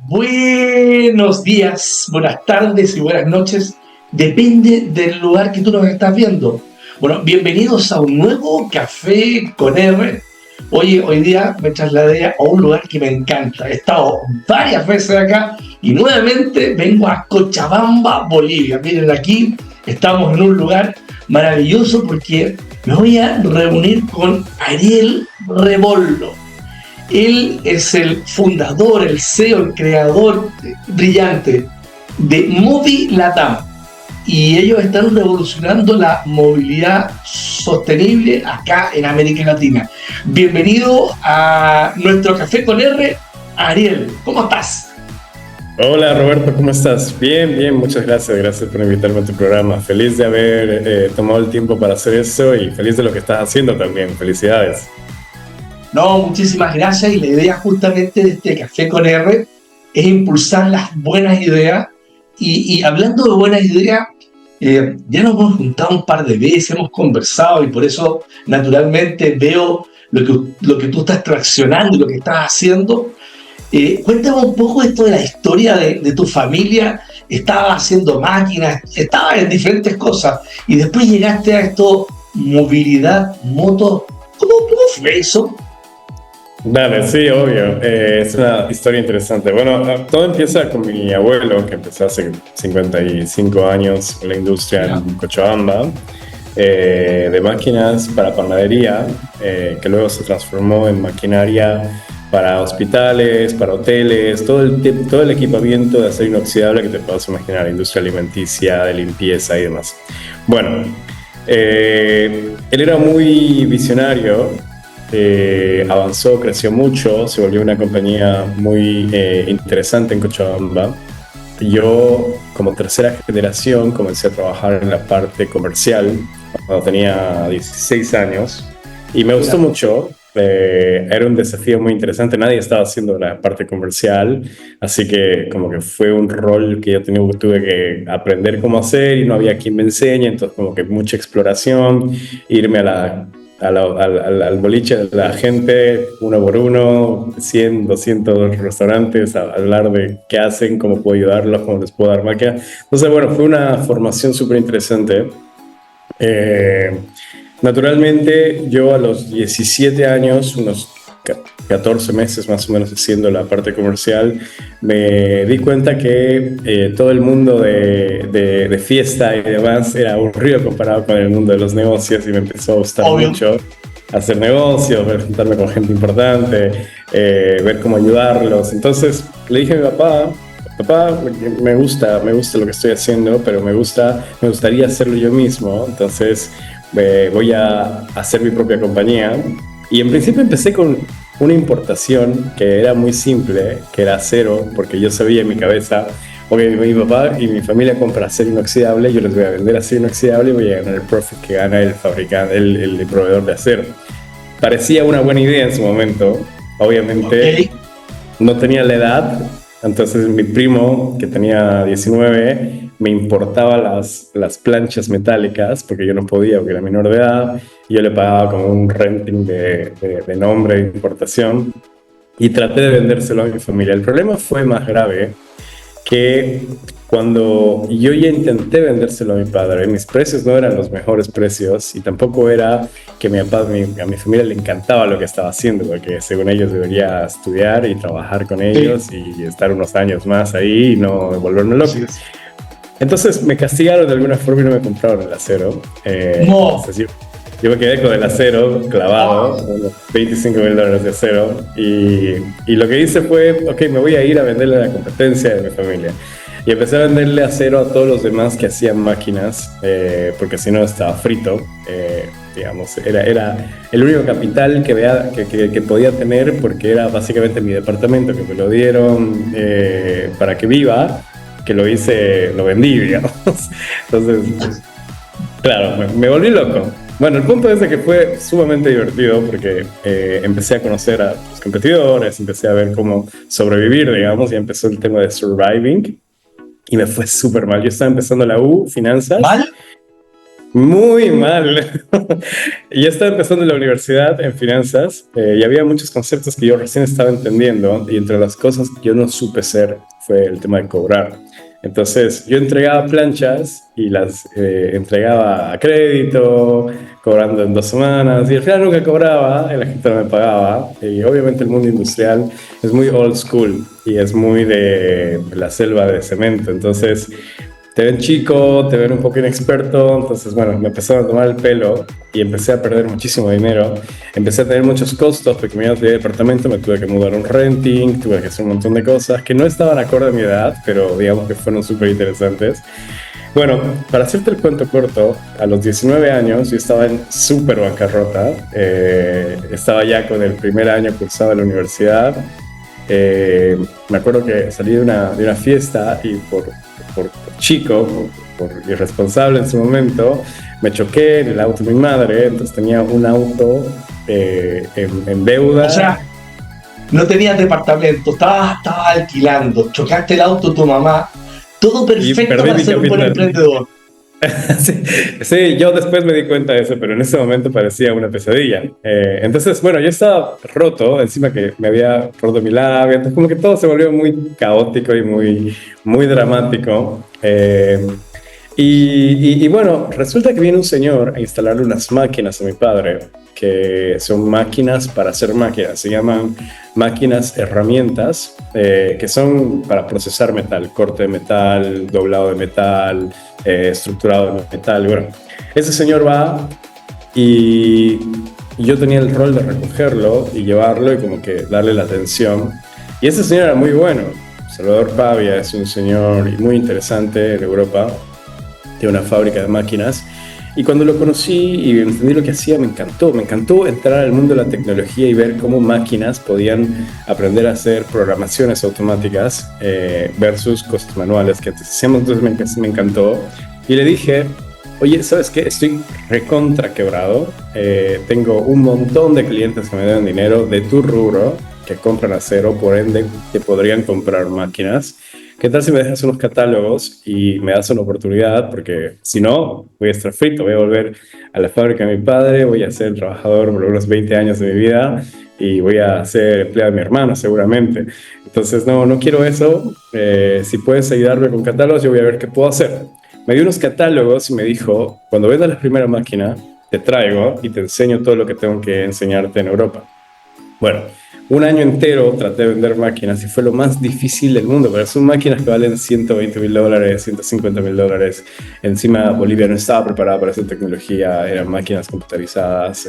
Buenos días, buenas tardes y buenas noches. Depende del lugar que tú nos estás viendo. Bueno, bienvenidos a un nuevo Café con R. Oye, hoy día me trasladé a un lugar que me encanta. He estado varias veces acá y nuevamente vengo a Cochabamba, Bolivia. Miren, aquí estamos en un lugar maravilloso porque me voy a reunir con Ariel Rebollo. Él es el fundador, el CEO, el creador brillante de Movi Latam. Y ellos están revolucionando la movilidad sostenible acá en América Latina. Bienvenido a nuestro Café con R, Ariel. ¿Cómo estás? Hola Roberto, ¿cómo estás? Bien, bien, muchas gracias. Gracias por invitarme a tu programa. Feliz de haber tomado el tiempo para hacer eso y feliz de lo que estás haciendo también. Felicidades. No, muchísimas gracias. Y la idea justamente de este Café con R es impulsar las buenas ideas. Y hablando de buenas ideas, ya nos hemos juntado un par de veces, hemos conversado y por eso naturalmente veo lo que tú estás traccionando y lo que estás haciendo. Cuéntame un poco esto de la historia de tu familia. Estabas haciendo máquinas, estabas en diferentes cosas y después llegaste a esto, movilidad, moto. ¿Cómo fue eso? Dale, sí, obvio. Es una historia interesante. Bueno, todo empieza con mi abuelo, que empezó hace 55 años en la industria en Cochabamba, de máquinas para panadería, que luego se transformó en maquinaria para hospitales, para hoteles, todo el equipamiento de acero inoxidable que te puedas imaginar, industria alimenticia, de limpieza y demás. Bueno, él era muy visionario. Avanzó, creció mucho, se volvió una compañía muy interesante en Cochabamba. Yo, como tercera generación, comencé a trabajar en la parte comercial cuando tenía 16 años y me gustó mucho. Era un desafío muy interesante, nadie estaba haciendo la parte comercial, así que como que fue un rol que yo tuve que aprender cómo hacer y no había quien me enseñe, entonces como que mucha exploración, irme al boliche de la gente, uno por uno, 100, 200 restaurantes, a hablar de qué hacen, cómo puedo ayudarlos, cómo les puedo dar máquina. Entonces, bueno, fue una formación súper interesante. Naturalmente, yo a los 17 años, unos 14 meses más o menos haciendo la parte comercial, me di cuenta que todo el mundo de fiesta y demás era aburrido comparado con el mundo de los negocios y me empezó a gustar mucho hacer negocios, juntarme con gente importante, ver cómo ayudarlos. Entonces le dije a mi papá, me gusta lo que estoy haciendo, pero me gustaría hacerlo yo mismo, entonces voy a hacer mi propia compañía. Y en principio empecé con una importación que era muy simple, que era acero, porque yo sabía en mi cabeza, ok, mi papá y mi familia compran acero inoxidable, yo les voy a vender acero inoxidable y voy a ganar el profit que gana el fabricante, el proveedor de acero. Parecía una buena idea en su momento, obviamente no tenía la edad, entonces mi primo, que tenía 19, me importaba las planchas metálicas, porque yo no podía, porque era menor de edad, y yo le pagaba como un renting de nombre de importación, y traté de vendérselo a mi familia. El problema fue más grave, que cuando yo ya intenté vendérselo a mi padre, mis precios no eran los mejores precios y tampoco era que a mi familia le encantaba lo que estaba haciendo, porque según ellos debería estudiar y trabajar con ellos y estar unos años más ahí y no volverme loco. Sí. Entonces me castigaron de alguna forma y no me compraron el acero. No. Entonces yo me quedé con el acero clavado, unos $25,000 de acero, y lo que hice fue, ok, me voy a ir a venderle a la competencia de mi familia. Y empecé a venderle acero a todos los demás que hacían máquinas, porque si no estaba frito. Digamos, era el único capital que podía tener, porque era básicamente mi departamento, que me lo dieron para que viva, que lo vendí, digamos. Entonces, claro, me volví loco. Bueno, el punto es de que fue sumamente divertido porque empecé a conocer a los competidores, empecé a ver cómo sobrevivir, digamos, y empezó el tema de surviving y me fue súper mal. Yo estaba empezando la U, finanzas. ¿Mal? Muy mal. Y ya estaba empezando en la universidad en finanzas y había muchos conceptos que yo recién estaba entendiendo y entre las cosas que yo no supe hacer fue el tema de cobrar. Entonces yo entregaba planchas y las entregaba a crédito, cobrando en 2 semanas y al final nunca cobraba y la gente no me pagaba. Y obviamente el mundo industrial es muy old school y es muy de la selva de cemento. Entonces te ven chico, te ven un poco inexperto, entonces bueno, me empezaron a tomar el pelo y empecé a perder muchísimo dinero, empecé a tener muchos costos porque me iba de departamento, me tuve que mudar a un renting, tuve que hacer un montón de cosas que no estaban acorde a mi edad, pero digamos que fueron súper interesantes. Bueno, para hacerte el cuento corto, a los 19 años yo estaba en súper bancarrota, estaba ya con el primer año cursado en la universidad. Me acuerdo que salí de una fiesta y por chico, por irresponsable en su momento, me choqué en el auto de mi madre, entonces tenía un auto en deuda. O sea, no tenías departamento, estabas alquilando, chocaste el auto de tu mamá, todo perfecto para ser un buen emprendedor. Sí, sí, yo después me di cuenta de eso, pero en ese momento parecía una pesadilla. Entonces, bueno, yo estaba roto, encima que me había roto mi labia, entonces como que todo se volvió muy caótico y muy dramático. Y bueno, resulta que viene un señor a instalarle unas máquinas a mi padre, que son máquinas para hacer máquinas, se llaman máquinas herramientas, que son para procesar metal, corte de metal, doblado de metal, estructurado de metal. Bueno, ese señor va y yo tenía el rol de recogerlo y llevarlo y como que darle la atención. Y ese señor era muy bueno. Salvador Pavia es un señor muy interesante en Europa, tiene una fábrica de máquinas. Y cuando lo conocí y entendí lo que hacía, me encantó entrar al mundo de la tecnología y ver cómo máquinas podían aprender a hacer programaciones automáticas versus cosas manuales que antes hacíamos. Entonces me encantó y le dije, oye, ¿sabes qué? Estoy recontra quebrado, tengo un montón de clientes que me deben dinero de tu rubro, que compran acero, por ende que podrían comprar máquinas. ¿Qué tal si me dejas unos catálogos y me das una oportunidad? Porque si no, voy a estar frito, voy a volver a la fábrica de mi padre, voy a ser trabajador por unos 20 años de mi vida y voy a ser empleado de mi hermano seguramente. Entonces no quiero eso. Si puedes ayudarme con catálogos, yo voy a ver qué puedo hacer. Me dio unos catálogos y me dijo, cuando vendas la primera máquina, te traigo y te enseño todo lo que tengo que enseñarte en Europa. Bueno, un año entero traté de vender máquinas y fue lo más difícil del mundo, pero son máquinas que valen $120,000, $150,000. Encima Bolivia no estaba preparada para esa tecnología, eran máquinas computarizadas.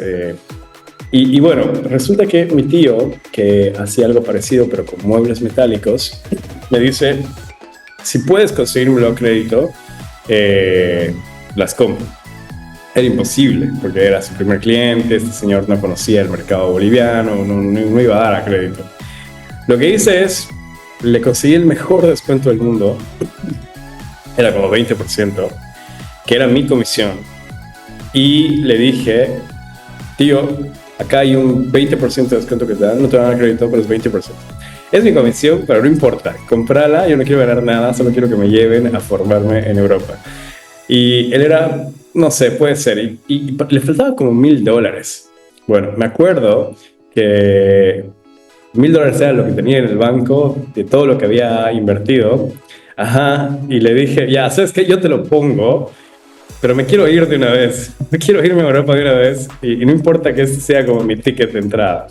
Y bueno, resulta que mi tío, que hacía algo parecido pero con muebles metálicos, me dice, si puedes conseguírmelo a crédito, las compro. Era imposible, porque era su primer cliente, este señor no conocía el mercado boliviano, no iba a dar a crédito. Lo que hice es, le conseguí el mejor descuento del mundo, era como 20%, que era mi comisión, y le dije, tío, acá hay un 20% de descuento que te dan, no te van a dar crédito, pero es 20%. Es mi comisión, pero no importa, comprala, yo no quiero ganar nada, solo quiero que me lleven a formarme en Europa. Y él era, no sé, puede ser, y le faltaba como $1,000. Bueno, me acuerdo que $1,000 era lo que tenía en el banco de todo lo que había invertido. Ajá, y le dije, ya, ¿sabes qué? Yo te lo pongo, pero me quiero ir de una vez. Me quiero irme a Europa de una vez y no importa que este sea como mi ticket de entrada.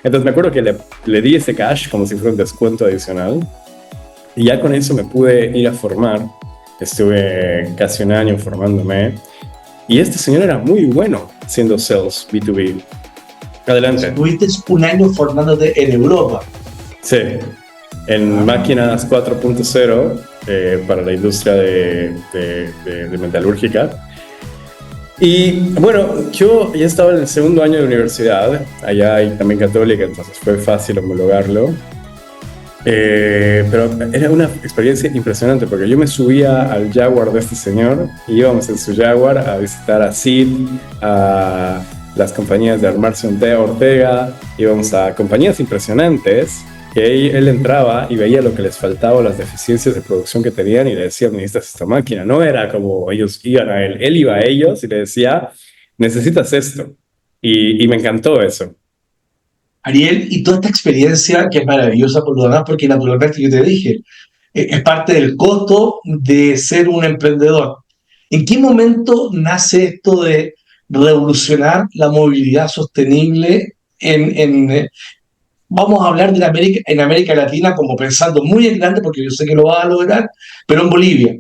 Entonces me acuerdo que le di ese cash como si fuera un descuento adicional y ya con eso me pude ir a formar. Estuve casi un año formándome y este señor era muy bueno haciendo sales B2B. Adelante. Estuviste un año formándote en Europa. Sí, en máquinas 4.0 para la industria de metalúrgica. Y bueno, yo ya estaba en el segundo año de universidad, allá hay también católica, entonces fue fácil homologarlo. Pero era una experiencia impresionante porque yo me subía al Jaguar de este señor y íbamos en su Jaguar a visitar a Sid, a las compañías de Armarcio Ortega, íbamos a compañías impresionantes que él entraba y veía lo que les faltaba, las deficiencias de producción que tenían y le decía, necesitas esta máquina. No era como ellos iban a él iba a ellos y le decía, necesitas esto. Y me encantó eso. Ariel, y toda esta experiencia que es maravillosa por lo demás, porque naturalmente yo te dije, es parte del costo de ser un emprendedor. ¿En qué momento nace esto de revolucionar la movilidad sostenible vamos a hablar de en América Latina como pensando muy en grande, porque yo sé que lo va a lograr, pero en Bolivia?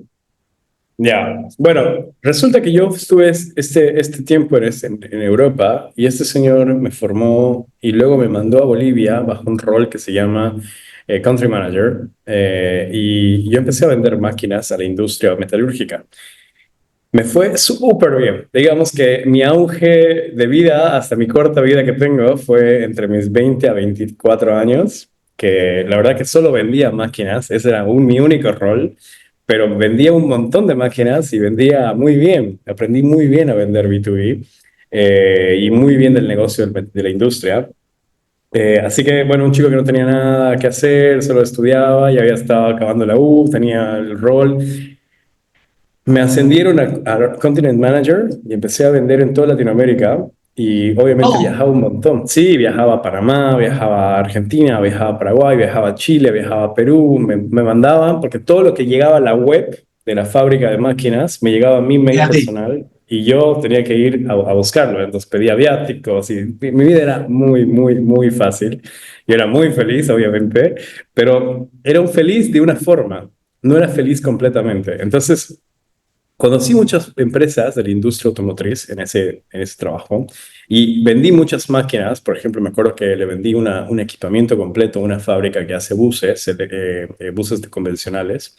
Ya, bueno, resulta que yo estuve este tiempo en Europa y este señor me formó y luego me mandó a Bolivia bajo un rol que se llama Country Manager y yo empecé a vender máquinas a la industria metalúrgica. Me fue súper bien. Digamos que mi auge de vida, hasta mi corta vida que tengo, fue entre mis 20 a 24 años, que la verdad que solo vendía máquinas, ese era mi único rol, pero vendía un montón de máquinas y vendía muy bien. Aprendí muy bien a vender B2B y muy bien del negocio de la industria. Así que, bueno, un chico que no tenía nada que hacer, solo estudiaba, ya había estado acabando la U, tenía el rol. Me ascendieron a Continent Manager y empecé a vender en toda Latinoamérica y obviamente Oh, viajaba un montón. Sí, viajaba a Panamá, viajaba a Argentina, viajaba a Paraguay, viajaba a Chile, viajaba a Perú, me mandaban porque todo lo que llegaba a la web de la fábrica de máquinas me llegaba a mi mail fíjate, personal y yo tenía que ir a buscarlo. Entonces pedía viáticos y mi vida era muy, muy, muy fácil. Yo era muy feliz, obviamente, pero era un feliz de una forma, no era feliz completamente. Entonces conocí muchas empresas de la industria automotriz en ese trabajo y vendí muchas máquinas. Por ejemplo, me acuerdo que le vendí un equipamiento completo a una fábrica que hace buses, buses convencionales.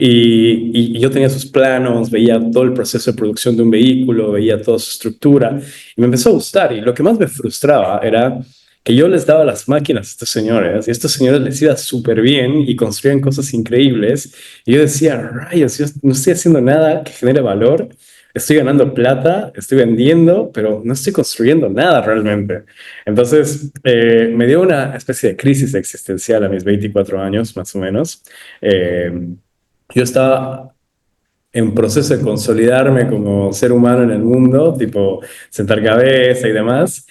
Y yo tenía sus planos, veía todo el proceso de producción de un vehículo, veía toda su estructura y me empezó a gustar. Y lo que más me frustraba era que yo les daba las máquinas a estos señores y a estos señores les iba súper bien y construían cosas increíbles. Y yo decía, rayos, yo no estoy haciendo nada que genere valor, estoy ganando plata, estoy vendiendo, pero no estoy construyendo nada realmente. Entonces, me dio una especie de crisis existencial a mis 24 años, más o menos. Eh, yo estaba en proceso de consolidarme como ser humano en el mundo, tipo sentar cabeza y demás.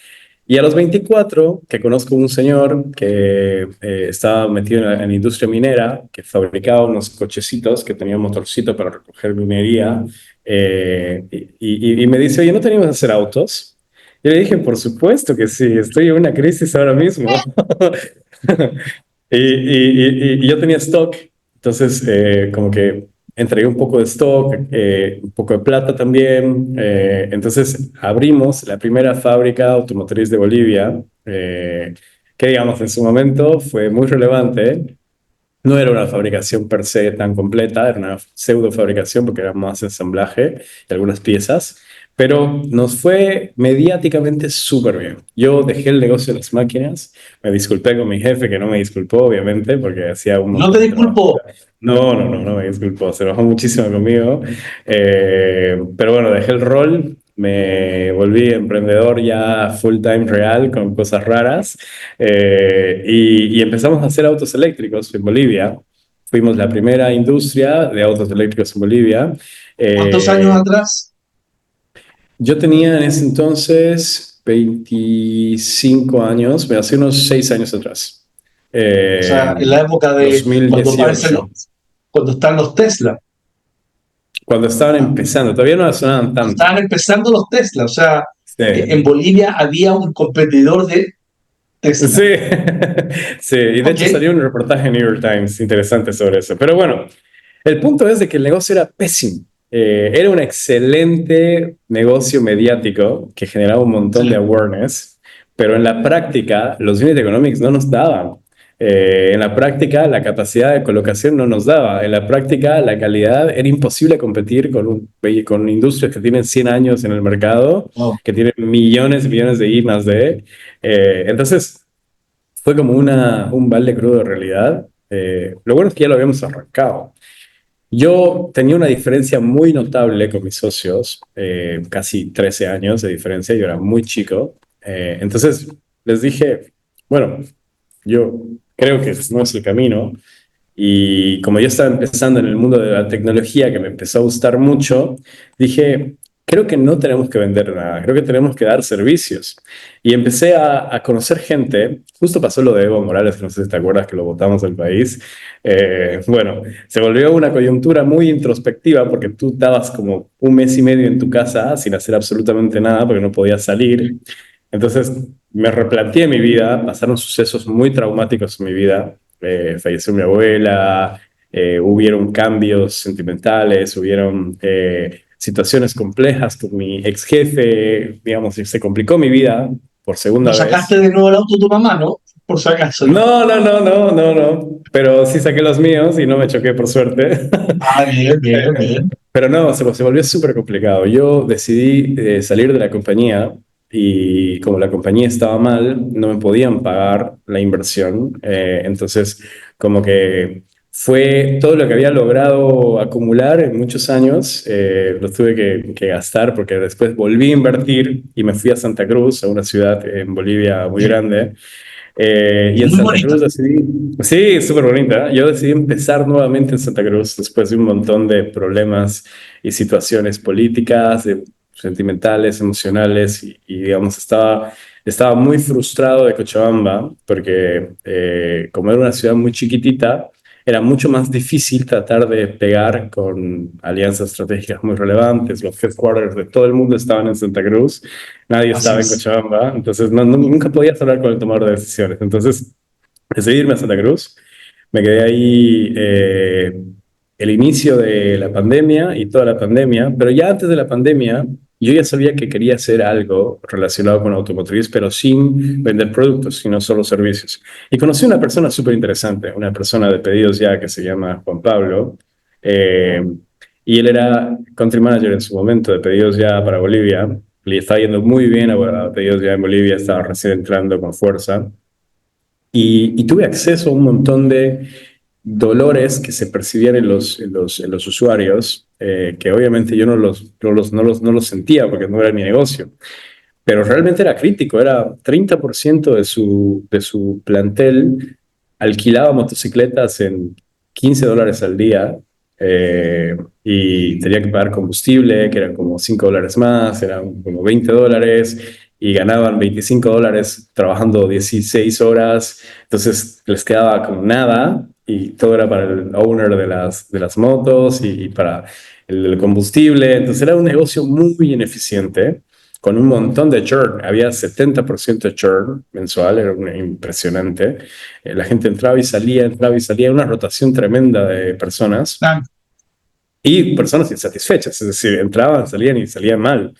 Y a los 24, que conozco un señor que estaba metido en la industria minera, que fabricaba unos cochecitos, que tenía un motorcito para recoger minería, y me dice, oye, ¿no tenemos que hacer autos? Yo le dije, por supuesto que sí, estoy en una crisis ahora mismo. Y yo tenía stock, entonces como que entregué un poco de stock, un poco de plata también. Entonces abrimos la primera fábrica automotriz de Bolivia, que digamos en su momento fue muy relevante. No era una fabricación per se tan completa, era una pseudo fabricación porque era más ensamblaje de algunas piezas, pero nos fue mediáticamente súper bien. Yo dejé el negocio de las máquinas, me disculpé con mi jefe, que no me disculpó, obviamente, porque hacía un no te montón de trabajo. disculpo. No me disculpó, se enojó muchísimo conmigo. Pero bueno, dejé el rol, me volví emprendedor ya full time real con cosas raras y empezamos a hacer autos eléctricos en Bolivia. Fuimos la primera industria de autos eléctricos en Bolivia. ¿Cuántos años Eh, atrás? yo tenía en ese entonces 25 años, hace unos 6 años atrás. O sea, en la época de cuando aparecen 2018, cuando están los Tesla, cuando estaban empezando, todavía no sonaban cuando tanto. estaban empezando los Tesla. O sea, en Sí. Bolivia había un competidor de Tesla. Sí, sí, y de Ok, hecho salió un reportaje en New York Times interesante sobre eso. Pero bueno, el punto es de que el negocio era pésimo. Era un excelente negocio mediático que generaba un montón de excelente. awareness, pero en la práctica los unit economics no nos daban. En la práctica la capacidad de colocación no nos daba. En la práctica la calidad era imposible competir con industrias que tienen 100 años en el mercado, Wow. que tienen millones y millones de I más D. Entonces fue como un balde crudo de realidad. Lo bueno es que ya lo habíamos arrancado. Yo tenía una diferencia muy notable con mis socios, casi 13 años de diferencia, yo era muy chico. Entonces les dije, bueno, yo creo que no es el camino. Y como yo estaba empezando en el mundo de la tecnología, que me empezó a gustar mucho, dije, creo que no tenemos que vender nada, creo que tenemos que dar servicios. Y empecé a conocer gente, justo pasó lo de Evo Morales, no sé si te acuerdas que lo votamos del país. Bueno, se volvió una coyuntura muy introspectiva porque tú estabas como un mes y medio en tu casa sin hacer absolutamente nada porque no podías salir. Entonces me replanteé mi vida, pasaron sucesos muy traumáticos en mi vida. Falleció mi abuela, hubieron cambios sentimentales, hubieron situaciones complejas con mi ex jefe, digamos, y se complicó mi vida por ¿No segunda vez. sacaste de nuevo el auto tu mamá, no? Por si acaso, ¿no? No, no, no, no, no, no, pero sí saqué los míos y no me choqué por suerte. Ah, bien, bien, bien. Pero no, se volvió súper complicado. Yo decidí salir de la compañía y como la compañía estaba mal, no me podían pagar la inversión. Entonces, como que fue todo lo que había logrado acumular en muchos años, lo tuve que gastar porque después volví a invertir y me fui a Santa Cruz, a una ciudad en Bolivia muy Bien. grande. Y en Muy Santa bonita. Cruz decidí, sí, súper bonita. Yo decidí empezar nuevamente en Santa Cruz después de un montón de problemas y situaciones políticas, sentimentales, emocionales, digamos, estaba muy frustrado de Cochabamba porque como era una ciudad muy chiquitita, era mucho más difícil tratar de pegar con alianzas estratégicas muy relevantes. Los headquarters de todo el mundo estaban en Santa Cruz, nadie Así estaba en es. Cochabamba, entonces nunca podías hablar con el tomador de decisiones. Entonces decidí irme a Santa Cruz, me quedé ahí el inicio de la pandemia y toda la pandemia, pero ya antes de la pandemia yo ya sabía que quería hacer algo relacionado con automotriz, pero sin vender productos, sino solo servicios. Y conocí a una persona súper interesante, una persona de pedidos ya que se llama Juan Pablo, eh, y él era country manager en su momento de pedidos ya para Bolivia. Le estaba yendo muy bien a pedidos ya en Bolivia, estaba recién entrando con fuerza. Y tuve acceso a un montón de dolores que se percibían en los usuarios, que obviamente yo no los sentía porque no era mi negocio, pero realmente era crítico, era 30% de su plantel alquilaba motocicletas en $15 al día, y tenía que pagar combustible, que eran como $5 más, eran como $20, y ganaban $25 trabajando 16 horas, entonces les quedaba como nada y todo era para el owner de las motos y para el combustible, entonces era un negocio muy ineficiente con un montón de churn. Había 70% de churn mensual, era impresionante. La gente entraba y salía, una rotación tremenda de personas Ah, y personas insatisfechas, es decir, entraban, salían y salían mal.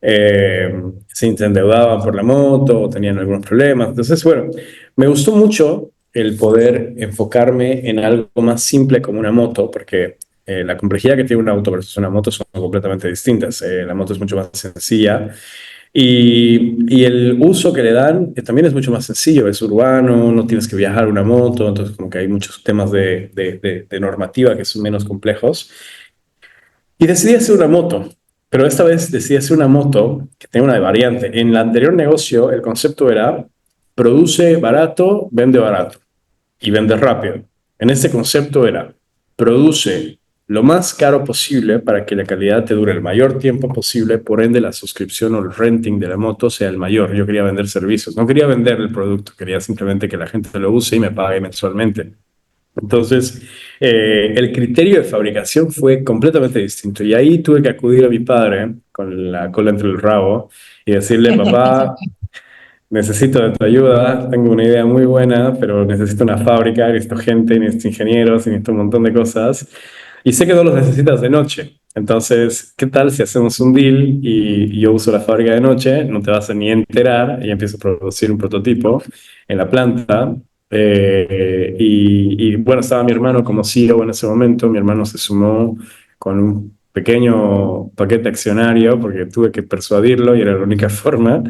Eh, Se endeudaban por la moto, o tenían algunos problemas. Entonces, bueno, me gustó mucho el poder enfocarme en algo más simple como una moto, porque la complejidad que tiene un auto versus una moto son completamente distintas. La moto es mucho más sencilla y el uso que le dan también es mucho más sencillo, es urbano, no tienes que viajar una moto, entonces como que hay muchos temas de normativa que son menos complejos. Y decidí hacer una moto, pero esta vez decidí hacer una moto que tenga una variante. En el anterior negocio el concepto era produce barato, vende barato y vende rápido. En este concepto era produce lo más caro posible para que la calidad te dure el mayor tiempo posible, por ende la suscripción o el renting de la moto sea el mayor. Yo quería vender servicios, no quería vender el producto, quería simplemente que la gente lo use y me pague mensualmente. Entonces, el criterio de fabricación fue completamente distinto y ahí tuve que acudir a mi padre con la cola entre el rabo y decirle, papá, necesito de tu ayuda, tengo una idea muy buena, pero necesito una fábrica, necesito gente, necesito ingenieros, necesito un montón de cosas. Y sé que no los necesitas de noche. Entonces, ¿qué tal si hacemos un deal y yo uso la fábrica de noche? No te vas a ni enterar y empiezo a producir un prototipo en la planta. Y bueno, estaba mi hermano como CEO en ese momento. Mi hermano se sumó con un pequeño paquete accionario porque tuve que persuadirlo y era la única forma.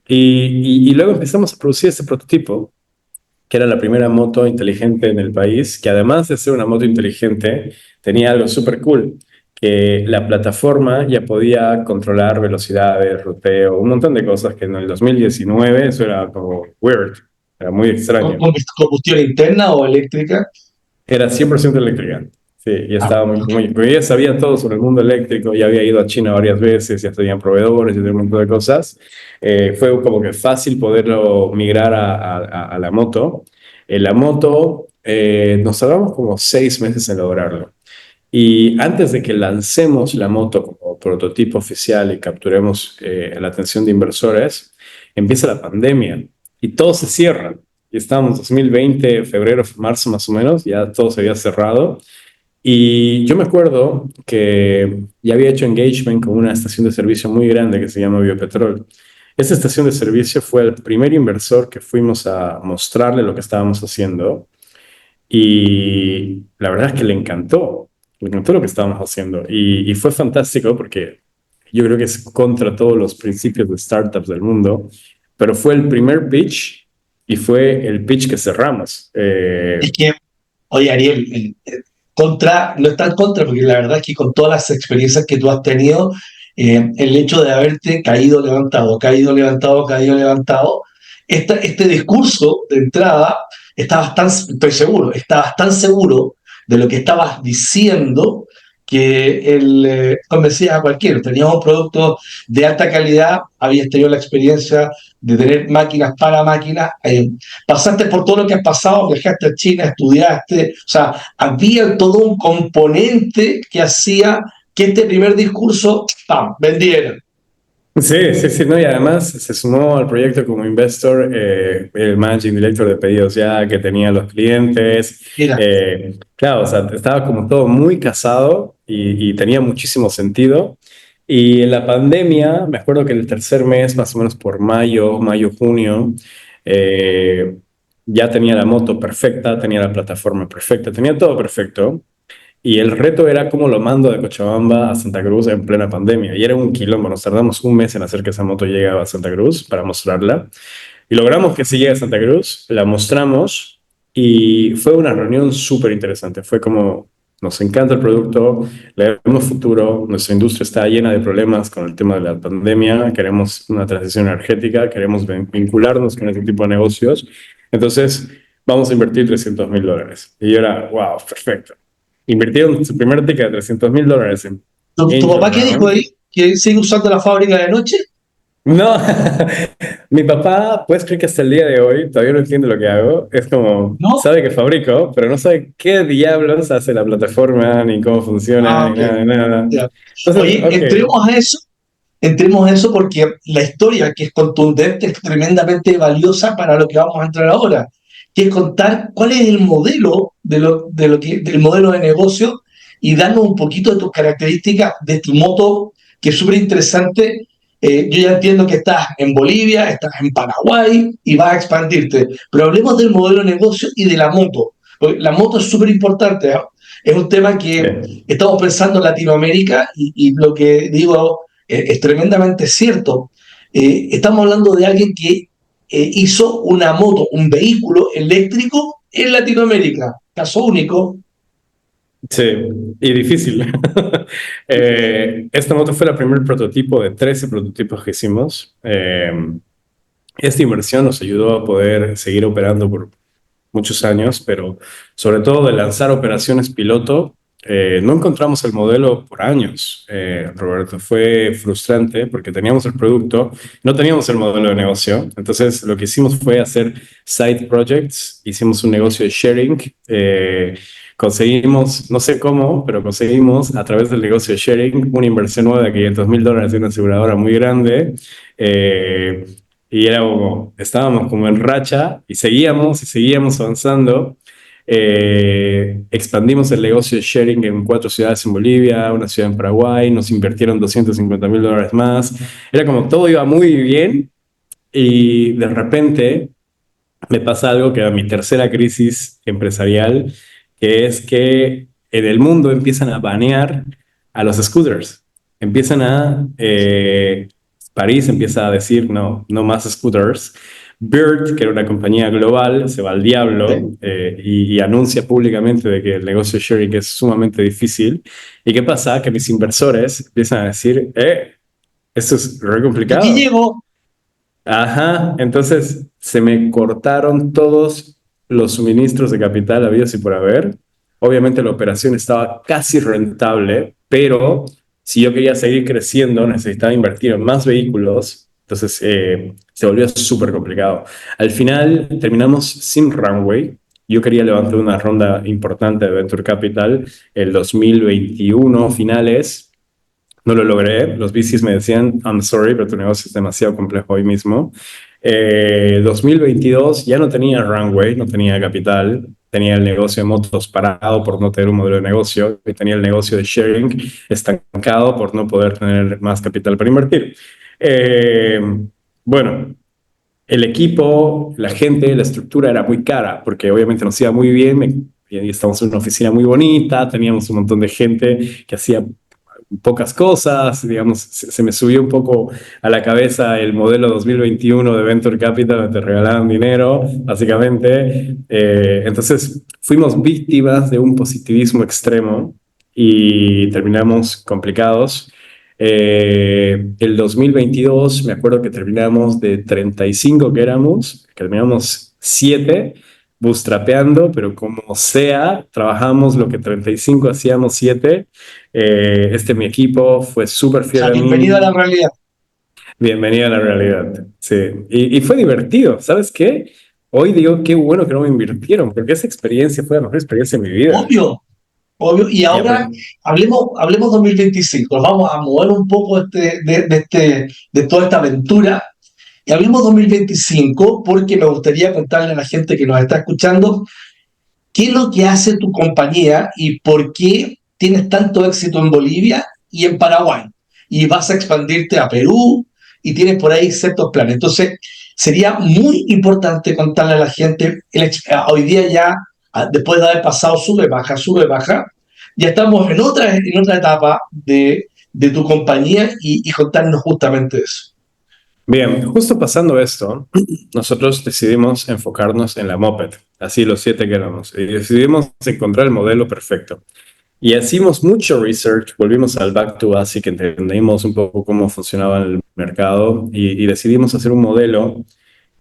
Y luego empezamos a producir este prototipo, que era la primera moto inteligente en el país, que además de ser una moto inteligente, tenía algo súper cool, que la plataforma ya podía controlar velocidades, ruteo, un montón de cosas que en el 2019 eso era como weird. Era muy extraño. ¿Combustión interna o eléctrica? Era 100% eléctrica. Sí, y Ah, estaba porque ya sabía todo sobre el mundo eléctrico, ya había ido a China varias veces, ya tenían proveedores, ya tenía un montón de cosas. Fue como que fácil poderlo migrar a la moto. En la moto nos tardamos como 6 meses en lograrlo. Y antes de que lancemos la moto como prototipo oficial y capturemos la atención de inversores, empieza la pandemia y todo se cierra. Y estábamos en 2020, febrero, marzo más o menos, ya todo se había cerrado. Y yo me acuerdo que ya había hecho engagement con una estación de servicio muy grande que se llama Biopetrol. Esa estación de servicio fue el primer inversor que fuimos a mostrarle lo que estábamos haciendo y la verdad es que le encantó lo que estábamos haciendo y fue fantástico porque yo creo que es contra todos los principios de startups del mundo, pero fue el primer pitch y fue el pitch que cerramos. es que, oye, Ariel, contra, no es tan contra, porque la verdad es que con todas las experiencias que tú has tenido, el hecho de haberte caído, levantado, caído, levantado, caído, levantado, este discurso de entrada, estoy seguro, estabas tan seguro de lo que estabas diciendo que convencías a cualquiera. Tenías un producto de alta calidad, habías tenido la experiencia de tener máquinas para máquinas, pasaste por todo lo que has pasado, viajaste a China, estudiaste, o sea, había todo un componente que hacía que este primer discurso, ¡pam!, vendiera. Sí, sí, sí, no, y además se sumó al proyecto como investor el managing director de Pedidos Ya, que tenía los clientes. Mira, Claro, o sea, estaba como todo muy casado y tenía muchísimo sentido. Y en la pandemia, me acuerdo que el tercer mes, más o menos por mayo, junio, eh, ya tenía la moto perfecta, tenía la plataforma perfecta, tenía todo perfecto. Y el reto era cómo lo mando de Cochabamba a Santa Cruz en plena pandemia. Y era un quilombo. Nos tardamos un mes en hacer que esa moto llegue a Santa Cruz para mostrarla. Y logramos que sí llegue a Santa Cruz, la mostramos y fue una reunión súper interesante. Fue como, nos encanta el producto, le vemos futuro, nuestra industria está llena de problemas con el tema de la pandemia, queremos una transición energética, queremos vincularnos con ese tipo de negocios. Entonces, vamos a invertir $300,000. Y yo era, wow, perfecto. Invirtieron su primer ticket de $300,000 en ¿tu Angel papá qué dijo Round. ahí? ¿Que sigue usando la fábrica de noche? No, mi papá, puedes creer que hasta el día de hoy todavía no entiende lo que hago. Es como, ¿No? sabe que fabrico, pero no sabe qué diablos hace la plataforma, ni cómo funciona, Ah, ni ok. nada, ni nada. Ya. Entonces, Oye, ok, entremos a eso porque la historia, que es contundente, es tremendamente valiosa para lo que vamos a entrar ahora, que es contar cuál es el modelo del modelo de negocio y darnos un poquito de tus características de tu moto, que es súper interesante. Yo ya entiendo que estás en Bolivia, estás en Paraguay y vas a expandirte, pero hablemos del modelo de negocio y de la moto. Porque la moto es súper importante, ¿eh? Es un tema que sí, estamos pensando en Latinoamérica y lo que digo es tremendamente cierto. Estamos hablando de alguien que hizo una moto, un vehículo eléctrico en Latinoamérica. Caso único. sí, y difícil. Esta moto fue el primer prototipo de 13 prototipos que hicimos. Esta inversión nos ayudó a poder seguir operando por muchos años, pero sobre todo de lanzar operaciones piloto, no encontramos el modelo por años, Roberto. Fue frustrante porque teníamos el producto, no teníamos el modelo de negocio. Entonces, lo que hicimos fue hacer side projects, hicimos un negocio de sharing. Conseguimos, no sé cómo, pero conseguimos a través del negocio de sharing una inversión nueva de $500,000 de una aseguradora muy grande. Eh, y era como, estábamos como en racha y seguíamos avanzando. Expandimos el negocio de sharing en 4 ciudades en Bolivia, una ciudad en Paraguay, nos invirtieron $250,000 más. Era como todo iba muy bien y de repente me pasa algo que era mi tercera crisis empresarial, que es que en el mundo empiezan a banear a los scooters. Empiezan a... París empieza a decir, no, no más scooters. Bird, que era una compañía global, se va al diablo Sí. y anuncia públicamente de que el negocio sharing es sumamente difícil. ¿Y qué pasa? Que mis inversores empiezan a decir, esto es re Aquí complicado. llego, Ajá, entonces se me cortaron todos los suministros de capital habidos y por haber. Obviamente la operación estaba casi rentable, pero si yo quería seguir creciendo necesitaba invertir en más vehículos, entonces se volvió súper complicado. Al final terminamos sin runway. Yo quería levantar una ronda importante de Venture Capital el 2021 finales. No lo logré. Los VCs me decían, I'm sorry, pero tu negocio es demasiado complejo hoy mismo. 2022 ya no tenía runway, no tenía capital. Tenía el negocio de motos parado por no tener un modelo de negocio. Y tenía el negocio de sharing estancado por no poder tener más capital para invertir. Eh, bueno, el equipo, la gente, la estructura era muy cara porque obviamente nos iba muy bien. Y estábamos en una oficina muy bonita, teníamos un montón de gente que hacía pocas cosas, digamos, se me subió un poco a la cabeza el modelo 2021 de Venture Capital, donde te regalaban dinero, básicamente. Entonces fuimos víctimas de un positivismo extremo y terminamos complicados. El 2022, me acuerdo que terminamos de 35 que éramos, terminamos 7 bootstrapeando, pero como sea, trabajamos lo que 35 hacíamos 7. Mi equipo fue súper O sea, fiel a bienvenido a la mí. realidad. Bienvenida a la realidad. Sí. Y fue divertido. ¿Sabes qué? Hoy digo, qué bueno que no me invirtieron, porque esa experiencia fue la mejor experiencia de mi vida. Obvio, obvio. Y Y ahora aprendí. hablemos 2025. Nos vamos a mover un poco de toda esta aventura. Y hablemos 2025 porque me gustaría contarle a la gente que nos está escuchando qué es lo que hace tu compañía y por qué tienes tanto éxito en Bolivia y en Paraguay. Y vas a expandirte a Perú y tienes por ahí ciertos planes. Entonces, sería muy importante contarle a la gente, hoy día ya, después de haber pasado sube, baja, ya estamos en otra etapa de tu compañía y contarnos justamente eso. Bien, justo pasando esto, nosotros decidimos enfocarnos en la Moped, así los 7 que éramos, y decidimos encontrar el modelo perfecto. Y hicimos mucho research, volvimos al Back to Basic, entendimos un poco cómo funcionaba el mercado y decidimos hacer un modelo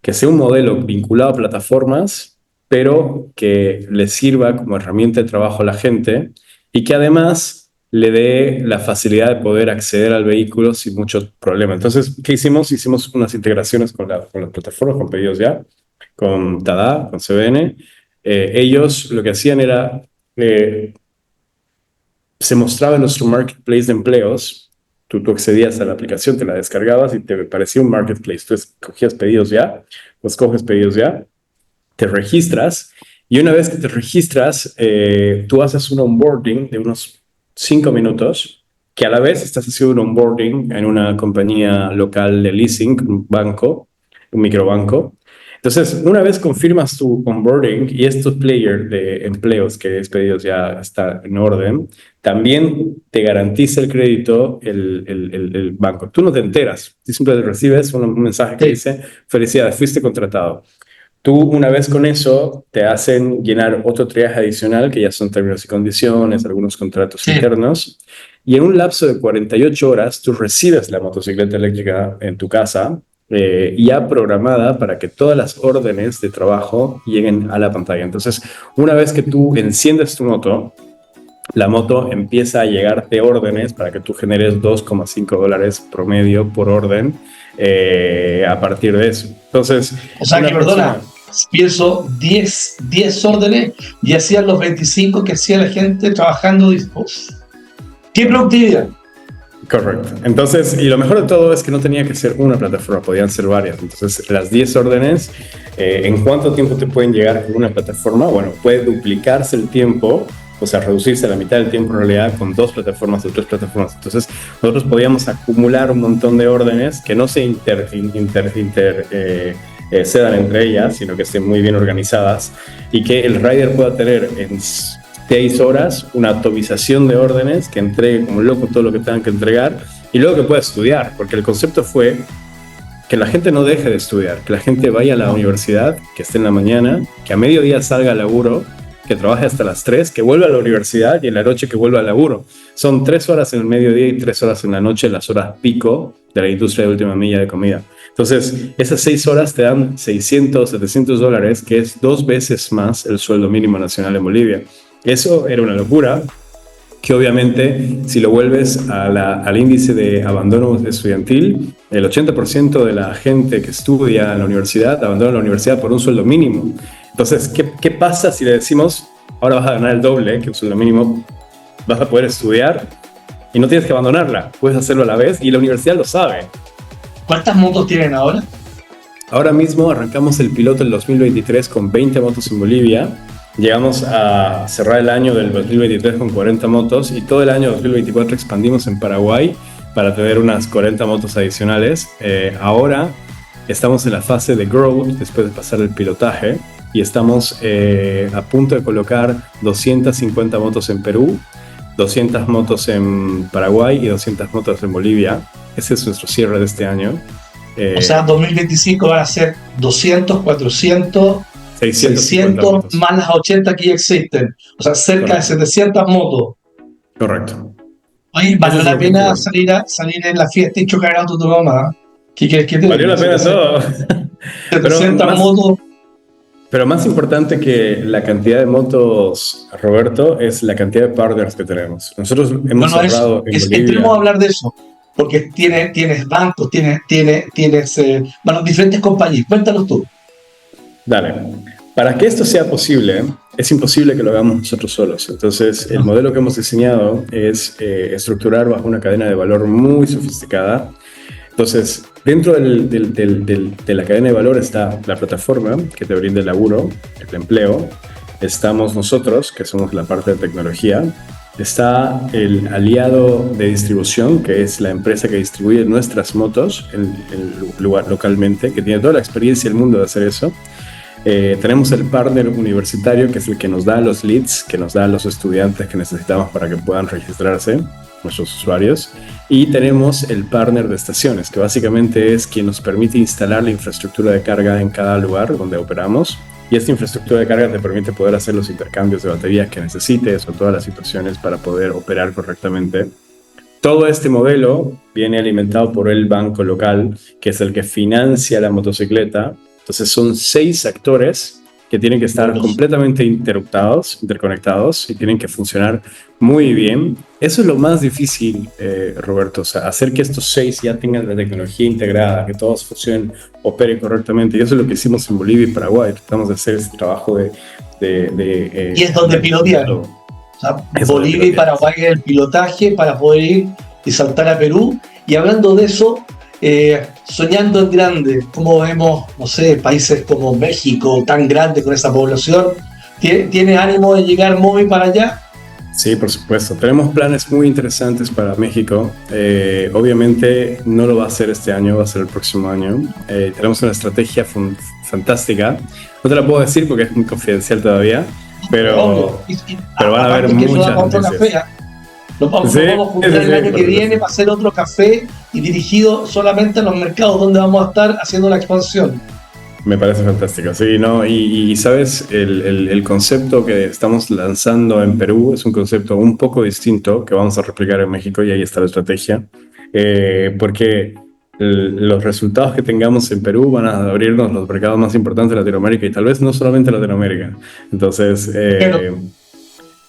que sea un modelo vinculado a plataformas, pero que le sirva como herramienta de trabajo a la gente y que además le dé la facilidad de poder acceder al vehículo sin mucho problema. Entonces, ¿qué hicimos? Hicimos unas integraciones con las plataformas, con Pedidos Ya, con Tada, con CBN. Ellos lo que hacían era eh, se mostraba en nuestro marketplace de empleos. Tú accedías a la aplicación, te la descargabas y te parecía un marketplace. Tú escogías Pedidos Ya, pues coges Pedidos Ya, te registras y una vez que te registras, tú haces un onboarding de unos 5 minutos, que a la vez estás haciendo un onboarding en una compañía local de leasing, un banco, un microbanco. Entonces, una vez confirmas tu onboarding y estos player de empleos que es Pedidos Ya está en orden, también te garantiza el crédito el banco. Tú no te enteras, tú simplemente recibes un mensaje que Sí, dice, felicidades, fuiste contratado. Tú, una vez con eso, te hacen llenar otro triaje adicional, que ya son términos y condiciones, algunos contratos sí. internos, y en un lapso de 48 horas tú recibes la motocicleta eléctrica en tu casa, ya programada para que todas las órdenes de trabajo lleguen a la pantalla. Entonces, una vez que tú enciendes tu moto, la moto empieza a llegarte órdenes para que tú generes $2,5 promedio por orden a partir de eso. Entonces, O sea que, una perdona, persona. pienso 10 órdenes y hacían los 25 que hacía la gente trabajando. Uf, ¡qué productividad! Correcto. Entonces, y lo mejor de todo es que no tenía que ser una plataforma, podían ser varias. Entonces, las 10 órdenes, ¿en cuánto tiempo te pueden llegar con una plataforma? Bueno, puede duplicarse el tiempo, o sea, reducirse a la mitad del tiempo en realidad con 2 plataformas o 3 plataformas. Entonces, nosotros podíamos acumular un montón de órdenes que no se cedan entre ellas, sino que estén muy bien organizadas y que el rider pueda tener en 6 horas una atomización de órdenes que entregue como loco todo lo que tengan que entregar y luego que pueda estudiar, porque el concepto fue que la gente no deje de estudiar, que la gente vaya a la universidad, que esté en la mañana, que a mediodía salga al laburo, que que trabaje hasta las 3, que vuelva a la universidad y en la noche que vuelva al laburo. Son 3 horas en el mediodía y 3 horas en la noche, las horas pico de la industria de última milla de comida. Entonces, esas 6 horas te dan $600, $700, que es 2 veces más el sueldo mínimo nacional en Bolivia. Eso era una locura, que obviamente si lo vuelves al índice de abandono estudiantil, el 80% de la gente que estudia en la universidad abandona la universidad por un sueldo mínimo. Entonces, ¿qué pasa si le decimos, ahora vas a ganar el doble que un sueldo mínimo, vas a poder estudiar y no tienes que abandonarla, puedes hacerlo a la vez y la universidad lo sabe? ¿Cuántas motos tienen ahora? Ahora mismo arrancamos el piloto el 2023 con 20 motos en Bolivia. Llegamos a cerrar el año del 2023 con 40 motos y todo el año 2024 expandimos en Paraguay para tener unas 40 motos adicionales. Ahora estamos en la fase de growth después de pasar el pilotaje y estamos a punto de colocar 250 motos en Perú, 200 motos en Paraguay y 200 motos en Bolivia. Ese es nuestro cierre de este año. O sea, 2025 van a ser 200, 400... 600 más las 80 que ya existen. O sea, cerca de 700 motos. Correcto. Oye, ¿valió la pena salir en la fiesta y chocar el auto de tu mamá? ¿Qué quieres que te diga? Valió la pena todo. 700 motos. Pero más importante que la cantidad de motos, Roberto, es la cantidad de partners que tenemos. Nosotros hemos cerrado en Bolivia. Entremos a hablar de eso. Porque tienes bancos, tienes diferentes compañías. Cuéntanos tú. Dale. Para que esto sea posible, es imposible que lo hagamos nosotros solos. Entonces, el modelo que hemos diseñado es estructurar bajo una cadena de valor muy sofisticada. Entonces, dentro de la cadena de valor está la plataforma que te brinda el laburo, el empleo. Estamos nosotros, que somos la parte de tecnología. Está el aliado de distribución, que es la empresa que distribuye nuestras motos en el lugar localmente, que tiene toda la experiencia del mundo de hacer eso. Tenemos el partner universitario, que es el que nos da los leads, que nos da los estudiantes que necesitamos para que puedan registrarse, nuestros usuarios. Y tenemos el partner de estaciones, que básicamente es quien nos permite instalar la infraestructura de carga en cada lugar donde operamos. Y esta infraestructura de carga te permite poder hacer los intercambios de baterías que necesites o todas las situaciones para poder operar correctamente. Todo este modelo viene alimentado por el banco local, que es el que financia la motocicleta. Entonces son 6 actores que tienen que estar completamente interconectados y tienen que funcionar muy bien. Eso es lo más difícil, Roberto, o sea, hacer que estos 6 ya tengan la tecnología integrada, que todos funcionen, operen correctamente. Y eso es lo que hicimos en Bolivia y Paraguay. Tratamos de hacer este trabajo y es donde pilotearon. O sea, Bolivia y Paraguay es el pilotaje para poder ir y saltar a Perú. Y hablando de eso, soñando en grande, como vemos, no sé, países como México, tan grande con esa población, ¿tiene ánimo de llegar Movi para allá? Sí, por supuesto. Tenemos planes muy interesantes para México. Obviamente no lo va a hacer este año, va a ser el próximo año. Tenemos una estrategia fantástica. No te la puedo decir porque es muy confidencial todavía, pero van a haber muchas noticias. Nos vamos a juntar el año que viene para hacer otro café y dirigido solamente a los mercados donde vamos a estar haciendo la expansión. Me parece fantástico, sí, ¿no? Y sabes, el concepto que estamos lanzando en Perú es un concepto un poco distinto que vamos a replicar en México y ahí está la estrategia. Porque los resultados que tengamos en Perú van a abrirnos los mercados más importantes de Latinoamérica y tal vez no solamente Latinoamérica. Entonces,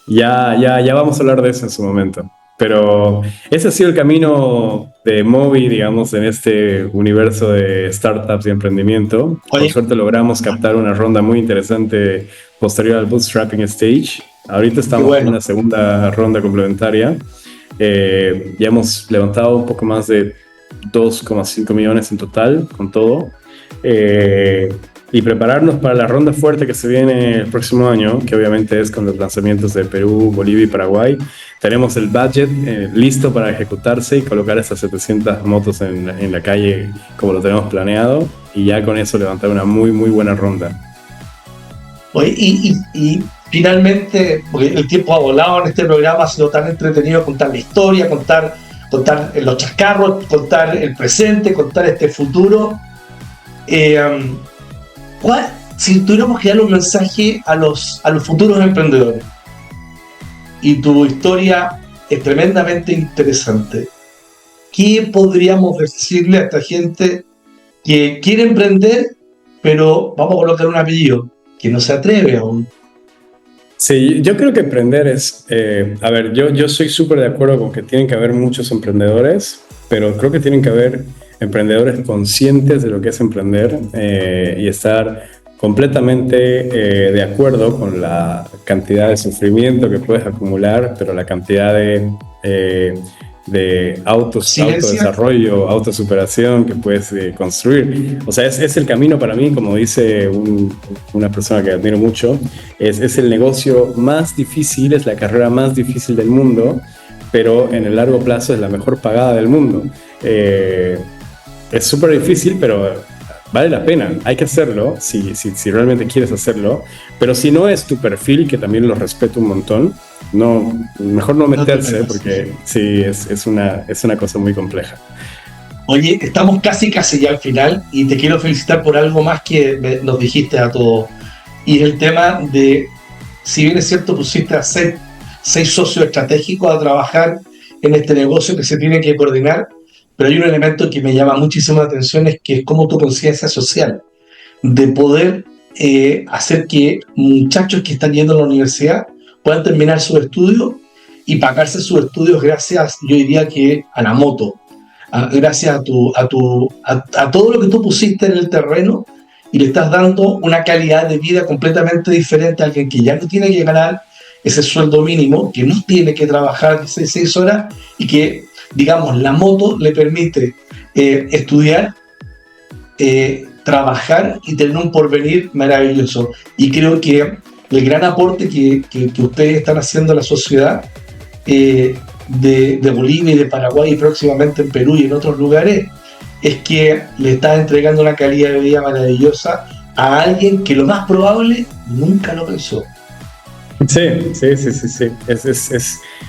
ya vamos a hablar de eso en su momento. Pero ese ha sido el camino de Movi, digamos, en este universo de startups y emprendimiento. Por suerte logramos captar una ronda muy interesante posterior al bootstrapping stage. Ahorita estamos en una segunda ronda complementaria. Ya hemos levantado un poco más de 2,5 millones en total con todo. Y prepararnos para la ronda fuerte que se viene el próximo año, que obviamente es con los lanzamientos de Perú, Bolivia y Paraguay. Tenemos el budget listo para ejecutarse y colocar esas 700 motos en la calle como lo tenemos planeado y ya con eso levantar una muy buena ronda. Oye, y finalmente, porque el tiempo ha volado en este programa, ha sido tan entretenido contar la historia, contar los chascarros, contar el presente, contar este futuro. si tuviéramos que darle un mensaje a los futuros emprendedores, y tu historia es tremendamente interesante, ¿qué podríamos decirle a esta gente que quiere emprender, pero vamos a colocar un apellido, que no se atreve aún? Sí, yo creo que emprender es, a ver, yo soy súper de acuerdo con que tienen que haber muchos emprendedores, pero creo que tienen que haber emprendedores conscientes de lo que es emprender y estar completamente de acuerdo con la cantidad de sufrimiento que puedes acumular, pero la cantidad de autodesarrollo, autosuperación que puedes construir. O sea, es el camino para mí, como dice una persona que admiro mucho, es el negocio más difícil, es la carrera más difícil del mundo, pero en el largo plazo es la mejor pagada del mundo. Es súper difícil, pero vale la pena, hay que hacerlo si realmente quieres hacerlo, pero si no es tu perfil, que también lo respeto un montón, mejor no meterse, porque sí, es una cosa muy compleja. Oye, estamos casi ya al final y te quiero felicitar por algo más que nos dijiste a todos, y es el tema de, si bien es cierto, pusiste a seis socios estratégicos a trabajar en este negocio que se tiene que coordinar, pero hay un elemento que me llama muchísimo la atención, es que es como tu conciencia social, de poder hacer que muchachos que están yendo a la universidad puedan terminar sus estudios y pagarse sus estudios gracias, yo diría que a la moto, gracias a todo lo que tú pusiste en el terreno, y le estás dando una calidad de vida completamente diferente a alguien que ya no tiene que ganar ese sueldo mínimo, que no tiene que trabajar 16 horas y que, digamos, la moto le permite estudiar, trabajar y tener un porvenir maravilloso. Y creo que el gran aporte que ustedes están haciendo a la sociedad de Bolivia y de Paraguay y próximamente en Perú y en otros lugares, es que le están entregando una calidad de vida maravillosa a alguien que lo más probable nunca lo pensó. Sí.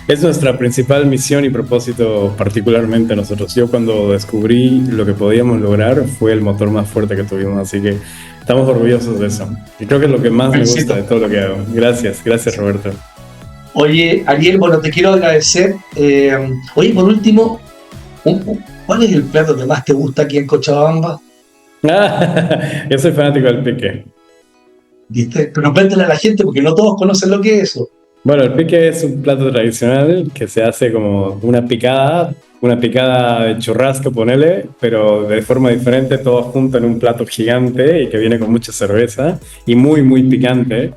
Es nuestra principal misión y propósito, particularmente nosotros. Yo, cuando descubrí lo que podíamos lograr, fue el motor más fuerte que tuvimos, así que estamos orgullosos de eso. Y creo que es lo que más me gusta de todo lo que hago. Gracias, Roberto. Oye, Ariel, bueno, te quiero agradecer. Oye, por último, ¿cuál es el plato que más te gusta aquí en Cochabamba? Yo soy fanático del pique. ¿Viste? Pero cuéntale a la gente, porque no todos conocen lo que es eso. Bueno, el pique es un plato tradicional que se hace como una picada de churrasco, ponele, pero de forma diferente, todo junto en un plato gigante y que viene con mucha cerveza y muy, muy picante.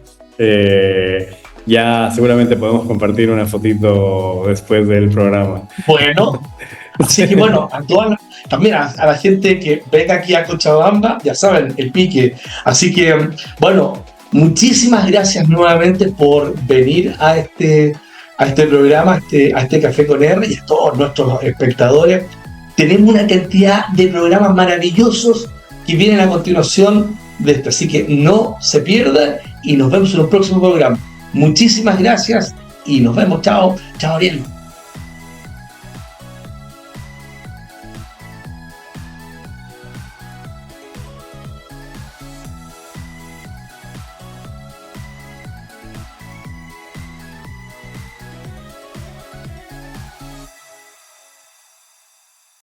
Ya seguramente podemos compartir una fotito después del programa. Bueno, así que bueno, también a la gente que venga aquí a Cochabamba, ya saben, el pique. Así que, bueno, muchísimas gracias nuevamente por venir a este programa, a este Café con R, y a todos nuestros espectadores. Tenemos una cantidad de programas maravillosos que vienen a continuación de este, así que no se pierdan y nos vemos en un próximo programa. Muchísimas gracias y nos vemos. Chao, Ariel.